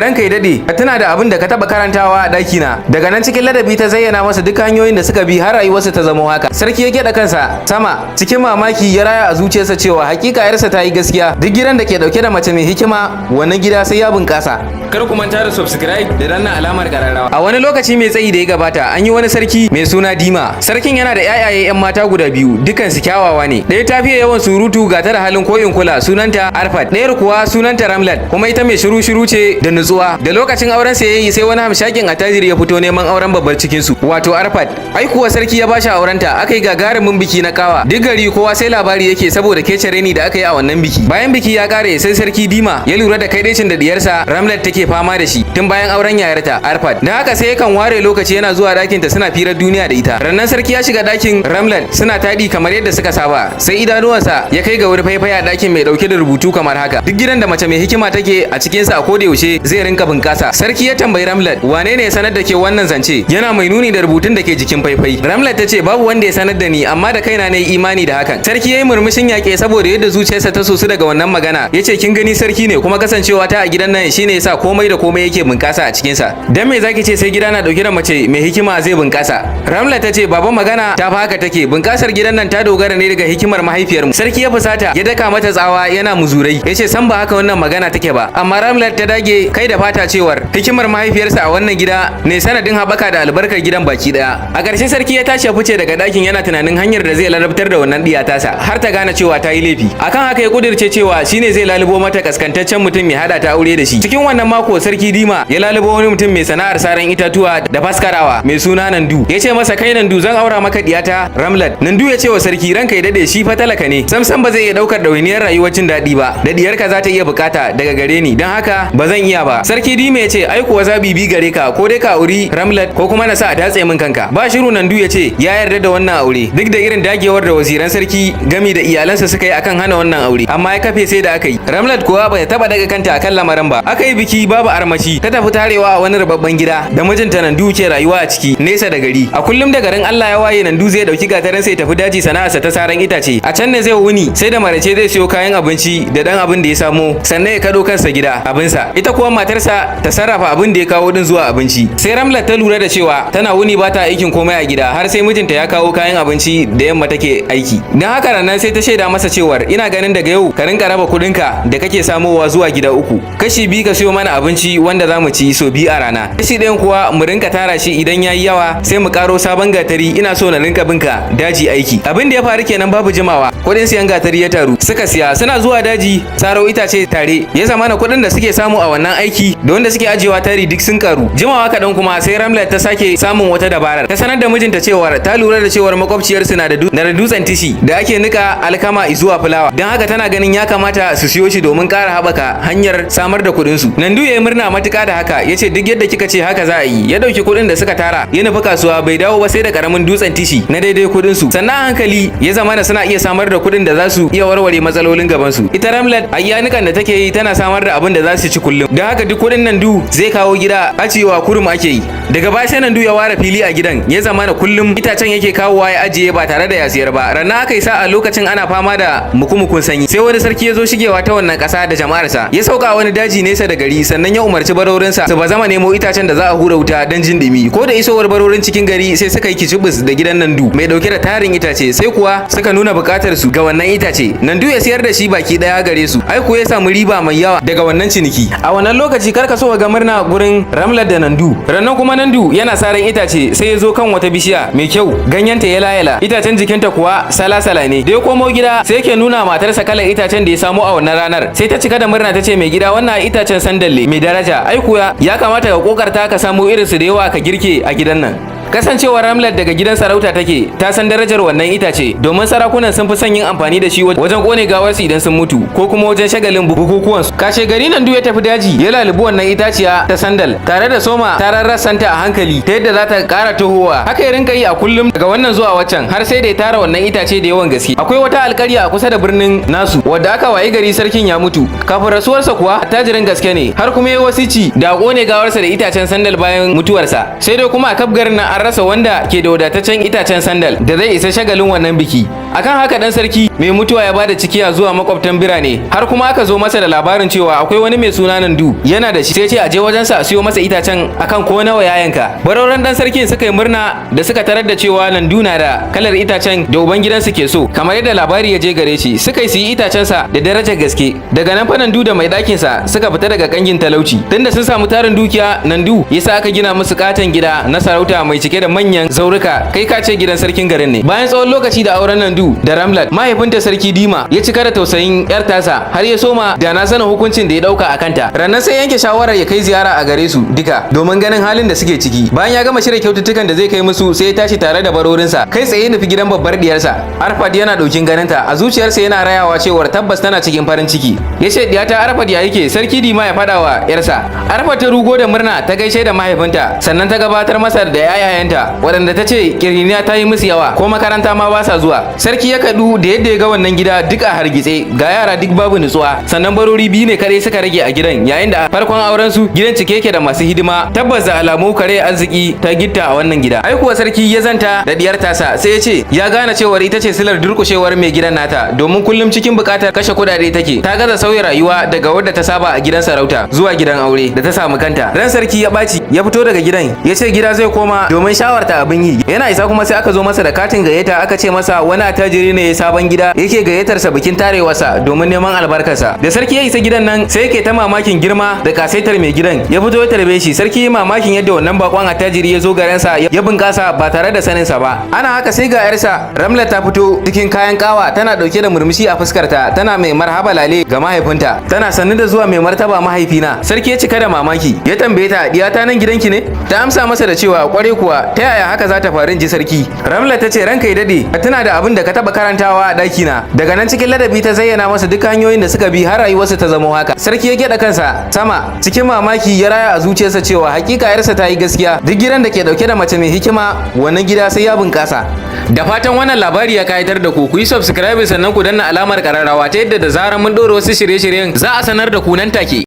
ranka ya dade ka tuna da abin da ka taba karantawa a daki na. Daga nan cikin ladabi ta zayyana masa duk hanyoyin da suka bi har rayuwarsa ta zama haka. Sarki ya geda kansa sama cikin mamaki ya raya a zuciyarsa cewa hakika yarsa ta yi gaskiya. Duk gidan da ke dauke da mace mai hikima wannan gida sai ya bunkasa. Kar ku manta da subscribe da danna alamar kararrawa. A wani lokaci mai tsayi da ya gabata an yi wani sarki mai suna Dima. Sarkin yana da yayaye yan mata guda biyu, dukan su kyawawa ne. Ɗaya ta fiye yawan surutu ga ta da halin koyin kula, sunanta Arfat. Ɗayar kuwa sunanta Ramlat, kuma ita mai shiru ce da nutsuwa. Da lokacin auren sa yayi sai wani hamshakin attajiri ya fito neman auren babbar cikin su, wato Arfat. Ai kuwa sarki ya bashi aurenta, aka yi gagarumin biki na kawa. Duk gari kowa sai labari yake saboda kece reni da aka yi a wannan biki. Bayan biki ya kare sai sarki Dima ya lura da kaidaicin da diyarsa Ramlat take fama da shi tun bayan auren yayarta Arfat. Da haka sai yakan ware lokaci yana zuwa dakin ta suna firar duniya da ita. Rannan sarki ya shiga dakin Ramlat suna tadi kamar yadda suka saba. Sai idanuwansa ya kai ga wani faifai a dakin mai dauke da rubutu kamar haka: duk gidan da mace mai hikima take a cikin sa a koda yaushe zai rinka bunkasa. Sarki ya tambayi Ramlat wane ne ya sanar da ke wannan zance, yana mai nuni da rubutun da ke jikin faifai. Ramlat ta ce babu wanda ya sanar da ni, amma da kaina nayi imani da hakan. Sarki yayi murmushin yake saboda yadda zuciyarsa ta sosu daga wannan magana. Yace kin gani sarki ne, kuma kasancewa ta a gidan nan shine yasa komai da komai yake bunkasa a cikin sa. Dan me zaki ce sai gida na dauke da mace mai hikima zai bunkasa? Ramlat ta ce baban magana ta fa haka take. Bunkasar gidan nan ta dogara ne daga hikimar mahaifiyarmu. Sarki ya fusata ya daka mata tsawa yana muzurai. Yace san ba haka wannan magana take ba. Amma Ramlat ta dage kai da fata cewar hikimar mahaifiyarsa a wannan gida ne sanadin habaka da albarkar gidan baki daya. A ƙarshe sarki ya tashi ya fice daga dakin yana tunanin hanyar da zai larabtar da wannan diya tasa har ta gane cewa ta yi laifi. Akan haka ya kudirce cewa shine zai lalubo mata kaskantaccen mutum mai hada ta aure da shi. Cikin wannan mako sarki Dima ya lalubo wani mutum mai sana'ar saran itatuwa da faskarawa mai suna Nandu. Ya ce masa kai Nandu zan aura maka diyata Ramlat. Nandu ya ce wa sarki ranka ya dade shi fa talaka ne. Samsam ba zai iya daukar dawainiyar rayuwar cin daɗi ba. Da diyarka za ta iya bukata daga gare ni, don haka ba zan iya ba. Sarki Dima ya ce ai kuwa zabi bi gare ka, ko dai ka auri Ramlat ko kuma na sa a datse min kanka. Ba shiru Nandu ya ce ya yarda da wannan aure duk da irin dagewar da waziran sarki gami da iyalansa suka yi akan hana wannan aure, amma ya kafe sai da aka yi. Ramlat kuwa ba ta taba daga kanta akan lamarin ba. Aka yi biki babu armashi, ta tafi tarewa a wani rubabban gida da mijinta Nandu ke rayuwa a ciki nesa da gari. A kullum da garin Allah ya waye Nandu zai dauki gatarin sai tafi daji sana'arsa ta saran itace. A can ne zai wuni, sai da marace zai siyo kayan abinci da dan abin da ya samo, sannan ya kado kansa gida abinsa. Ita kuwa matarsa ta sarrafa abin da ya kawo din zuwa abinci. Sai Ramlat ta lura da cewa tana wuni ba ta aikin komai a gida har sai mijinta ya kawo kayan abinci da yamma take aiki. Dan haka ranan sai ta shaida masa cewar ina ganin daga yau ka rinka raba kudinka da kake samowa zuwa gida uku. Kashi biyu ka siyo mana abinci wanda za mu ci so biyu a rana. Kashi ɗayan kuwa mu rinka tara shi idan yayi yawa sai mu karo sabon gatari, ina so na rinka binka daji aiki. Abin da ya faru kenan babu jimawa. Kudin siyan gatari ya taru. Suka siya suna zuwa daji saro itace tare. Ya zamana kudin da suke samu a wannan aiki da wanda suke ajewa tari duk sun karu. Jimawa kaɗan kuma sai Ramlat ta sake samun wata dabarar. Ta sanar da mijinta cewar ta lura da cewar makwabciyarsu na da dutsen tishi da ake nika alkama zuwa fulawa. Don haka tana ganin ya kamata su siyo shi domin ƙara haɓaka hanyar samar da kuɗin su. Nandu ya yi murna matuƙa da haka, ya ce duk yadda kika ce haka za a yi. Ya ɗauki kuɗin da suka tara ya nufi kasuwa, bai dawo ba sai da ƙaramin dutsen tishi na daidai kuɗin su. Sannan a hankali ya zamana suna iya samar da kuɗin da za su iya warware matsalolin gaban su. Ita Ramlat a iyanikan da take yi tana samar da abin da za su ci kullum. Don haka duk kuɗin Nandu zai kawo gida ajiyewa kurum ake yi. Daga baya sai Nandu ya ware fili a gidan, ya zamana kullum itacen yake kawowa ya ajiye ba tare da ya siyar ba. Rannan aka yi sa a lokacin ana fama da mukumukun sanyi, sai wani sarki ya zo shigewa ta wannan ƙasa da jama'arsa. Ya sauka wani daji nesa da gari, sannan ya umarci barorinsa su ba zama nemo itacen da za a hura wuta don jin dumi. Ko da isowar barorin cikin gari sai suka yi kicibis da gidan Nandu mai dauke da tarin itace, sai kuwa suka nuna buƙatar su ga wannan itace. Nandu ya siyar da shi baki daya gare su. Ai ko ya samu riba mai yawa daga wannan ciniki. A wannan lokaci karka so ga murna gurin Ramlat da Nandu. Rannan kuma Nandu yana saran itace sai ya zo kan wata bishiya mai kyau, ganyenta ya layala, itacen jikinta kuwa sala-sala ne. Da ya komo gida sai yake nuna matarsa kalar itacen da ya samu a wannan ranar. Sai ta cika da murna ta ce mai gida wannan itacen sandalle mai daraja. Ai kuwa ya kamata ka kokarta ka samu irinsu da yawa ka girke a gidan nan. Kasancewar Ramlat daga gidan sarauta take, ta san darajar wannan itace, domin sarakunan sun fi son yin amfani da shi wajen kone gawarsu idan sun mutu ko kuma wajen shagalin bukukuwan su. Kashe gari Nandu ya tafi daji ya lalubi wannan itaciya ta sandal tare da soma tarar rassanta a hankali ta yadda za ta ƙara tohowa. Haka ya rinka yi a kullum daga wannan zuwa waccan har sai da ya tara wannan itace da yawan gaske. Akwai wata alƙarya a kusa da birnin nasu wadda aka wayi gari sarkin ya mutu. Kafin rasuwarsa kuwa attajirin gaske ne, har kuma ya wasici da kone gawarsa da itacen sandal bayan mutuwarsa. Sai dai kuma a kaf garin nan an rasa wanda ke da wadataccen itacen sandal da zai isa shagalin wannan biki. Akan haka dan sarki mai mutuwa ya bada cikiya zuwa makwabtan birane, har kuma aka zo masa da labarin cewa akwai wani mai suna Nandu yana da shi, sai ce a je wajensa a siyo masa itacen akan ko nawa ya yanka. Barauran dan sarkin suka yi murna da suka tarar da cewa Nandu na da kalar itacen da ubangidansu ke so, kamar yadda labari ya je gare shi. Suka yi itacen sa da darajar gaske. Daga nan fa Nandu da mai ɗakin sa suka fita daga kangin talauci, tunda sun samu tarin dukiya. Nandu yasa aka gina musu katon gida na sarauta mai cike da manyan zauruka, kai ka ce gidan sarkin garin ne. Bayan tsawon lokaci da auren Nandu da Ramlat, mahaifinta sarki Dima ya cika da tausayin yar tasa, har ya soma da na sanin hukuncin da ya dauka a kanta. Rannan sai yanke shawarar ya kai ziyara a gare su duka domin ganin halin da suke ciki. Bayan ya gama shirya kyaututtukan da zai kai musu, sai ya tashi tare da barorinsa kai tsaye nufi gidan babbar diyarsa. Arfad yana daukin ganinta, a zuciyarsa yana rayawa cewar tabbas tana cikin farin ciki. Ya ce diyata Arfad ya yake? Sarki Dima ya fada wa yarsa. Arfad ta rugo da murna ta gaishe da mahaifinta, sannan ta gabatar masa da yayayenta waɗanda ta ce kiriniya ta yi musu yawa ko makaranta ma ba sa zuwa. Sarki ya kadu da yadda ya ga wannan gida duk a hargitse, ga yara duk babu nutsuwa, sannan barori biyu ne kadai suka rage a gidan, yayin da a farkon auren su gidan cike yake da masu hidima. Tabbas da alamu kare arziki ta gitta a wannan gida. Ai kuwa sarki ya zanta da diyar tasa, sai ya ce ya gane cewar ita ce silar durkushewar mai gidan nata, domin kullum cikin bukatar kashe kudade take. Ta gaza sauya rayuwa daga wadda ta saba a gidan sarauta zuwa gidan aure da ta samu kanta. Ran sarki ya ɓaci, ya fito daga gidan, ya ce gida zai koma domin shawarta abin yi. Yana isa kuma sai aka zo masa da katin gayyata, aka ce masa wani attajiri ne ya sabon gida yake gayyatarsa bikin tarewarsa domin neman albarkarsa. Da sarki ya isa gidan nan, sai yake ta mamakin girma da kasaitar mai gidan. Ya fito ya tarbe shi. Sarki mamakin yadda wannan bakon attajiri ya zo garinsa ya bunkasa ba tare da saninsa ba. Ana haka sai ga yarsa Ramla ta fito cikin kayan kawa, tana dauke da murmushi a fuskarta, tana mai marhaba lale ga mahaifinta, tana sannu da zuwa mai martaba mahaifina. Sarki ya cika da mamaki, ya tambaye ta diyata nan gidanki ne? Ta amsa masa da cewa kware kuwa, ta yaya haka za ta faru ji sarki. Ramla ta ce ranka ya dade, ka tuna da abin da ka taba karantawa a daki na. Daga nan cikin ladabi ta zayyana masa duk hanyoyin da suka bi har rayuwarsa ta zama haka. Sarki ya gyaɗa kansa sama cikin mamaki, ya raya a zuciyarsa cewa hakika yarsa ta yi gaskiya. Duk gidan da ke dauke da mace mai hikima, wannan gida sai ya bunkasa. Da fatan wannan labari ya kayatar da ku yi subscribe sannan ku danna alamar kararrawa ta yadda da zarar mun ɗora wasu shirye-shiryen za a sanar da ku nan take.